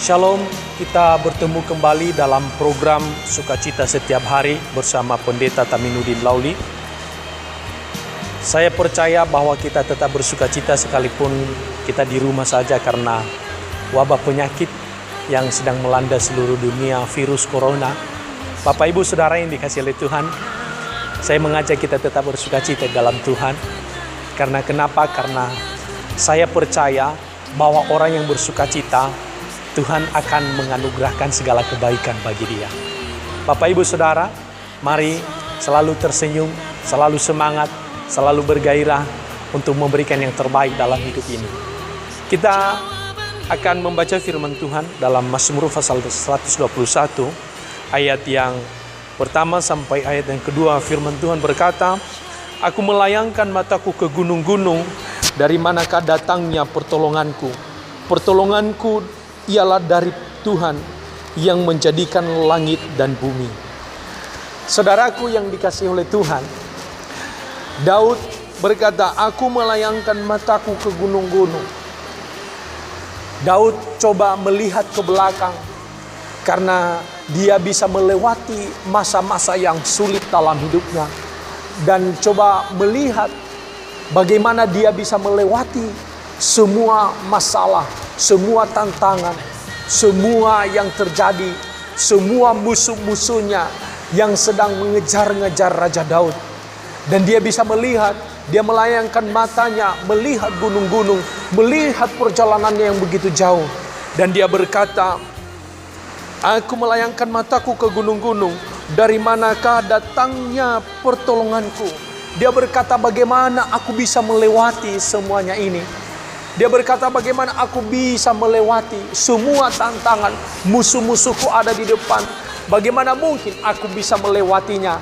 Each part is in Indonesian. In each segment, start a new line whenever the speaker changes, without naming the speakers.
Shalom, kita bertemu kembali dalam program Sukacita Setiap Hari bersama Pendeta Taminuddin Lauli. Saya percaya bahwa kita tetap bersukacita sekalipun kita di rumah saja karena wabah penyakit yang sedang melanda seluruh dunia, virus corona. Bapak Ibu Saudara yang dikasihi oleh Tuhan, saya mengajak kita tetap bersukacita dalam Tuhan. Karena kenapa? Karena saya percaya bahwa orang yang bersukacita, Tuhan akan menganugerahkan segala kebaikan bagi dia. Bapak Ibu Saudara, mari selalu tersenyum, selalu semangat, selalu bergairah untuk memberikan yang terbaik dalam hidup ini. Kita akan membaca firman Tuhan dalam Mazmur pasal 121, ayat yang pertama sampai ayat yang kedua. Firman Tuhan berkata, "Aku melayangkan mataku ke gunung-gunung, dari manakah datangnya pertolonganku? Pertolonganku ialah dari Tuhan yang menjadikan langit dan bumi." Saudaraku yang dikasihi oleh Tuhan, Daud berkata, "Aku melayangkan mataku ke gunung-gunung." Daud coba melihat ke belakang karena dia bisa melewati masa-masa yang sulit dalam hidupnya, dan coba melihat bagaimana dia bisa melewati semua masalah, semua tantangan, semua yang terjadi, semua musuh-musuhnya yang sedang mengejar-ngejar Raja Daud. Dan dia bisa melihat, dia melayangkan matanya, melihat gunung-gunung, melihat perjalanannya yang begitu jauh. Dan dia berkata, "Aku melayangkan mataku ke gunung-gunung, dari manakah datangnya pertolonganku?" Dia berkata, bagaimana aku bisa melewati semuanya ini? Dia berkata, bagaimana aku bisa melewati semua tantangan, musuh-musuhku ada di depan. Bagaimana mungkin aku bisa melewatinya?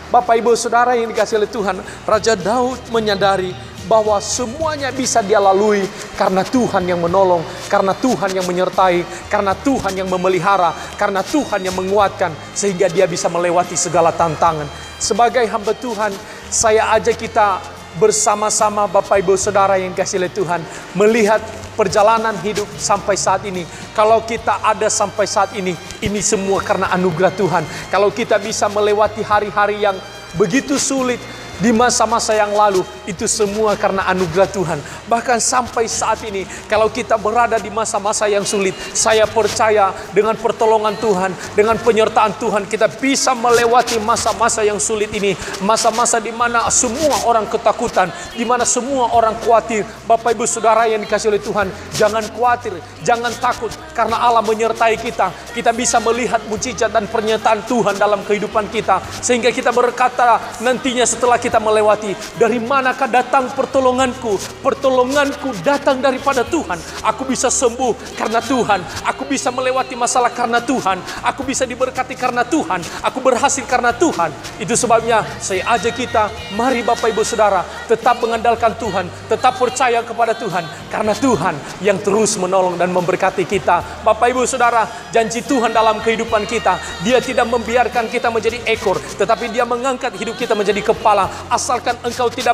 Bapak Ibu Saudara yang dikasihi oleh Tuhan, Raja Daud menyadari bahwa semuanya bisa dia lalui karena Tuhan yang menolong, karena Tuhan yang menyertai, karena Tuhan yang memelihara, karena Tuhan yang menguatkan, sehingga dia bisa melewati segala tantangan. Sebagai hamba Tuhan, saya ajak kita bersama-sama Bapak Ibu Saudara yang dikasihi oleh Tuhan, melihat perjalanan hidup sampai saat ini. Kalau kita ada sampai saat ini semua karena anugerah Tuhan. Kalau kita bisa melewati hari-hari yang begitu sulit di masa-masa yang lalu, itu semua karena anugerah Tuhan. Bahkan sampai saat ini, kalau kita berada di masa-masa yang sulit, saya percaya dengan pertolongan Tuhan, dengan penyertaan Tuhan, kita bisa melewati masa-masa yang sulit ini. Masa-masa di mana semua orang ketakutan, di mana semua orang khawatir. Bapak Ibu Saudara yang dikasihi oleh Tuhan, jangan khawatir, jangan takut, karena Allah menyertai kita. Kita bisa melihat mujizat dan pernyataan Tuhan dalam kehidupan kita, sehingga kita berkata nantinya setelah kita melewati, dari manakah datang pertolonganku? Pertolonganku datang daripada Tuhan. Aku bisa sembuh karena Tuhan. Aku bisa melewati masalah karena Tuhan. Aku bisa diberkati karena Tuhan. Aku berhasil karena Tuhan. Itu sebabnya saya ajak kita, mari Bapak Ibu Saudara, tetap mengandalkan Tuhan, tetap percaya kepada Tuhan, karena Tuhan yang terus menolong dan memberkati kita. Bapak Ibu Saudara, janji Tuhan dalam kehidupan kita, Dia tidak membiarkan kita menjadi ekor, tetapi Dia mengangkat hidup kita menjadi kepala. Asalkan engkau tidak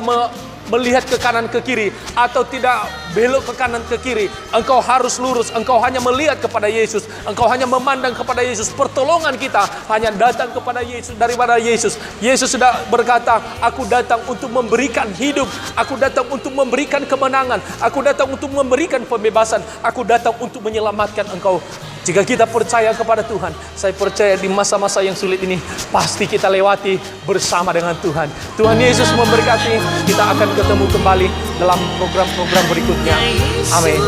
melihat ke kanan ke kiri, atau tidak belok ke kanan ke kiri, engkau harus lurus. Engkau hanya melihat kepada Yesus, engkau hanya memandang kepada Yesus. Pertolongan kita hanya datang kepada Yesus, daripada Yesus. Yesus sudah berkata, "Aku datang untuk memberikan hidup, aku datang untuk memberikan kemenangan, aku datang untuk memberikan pembebasan, aku datang untuk menyelamatkan engkau." Jika kita percaya kepada Tuhan, saya percaya di masa-masa yang sulit ini pasti kita lewati bersama dengan Tuhan. Tuhan Yesus memberkati. Kita akan ketemu kembali dalam program-program berikutnya. Amin.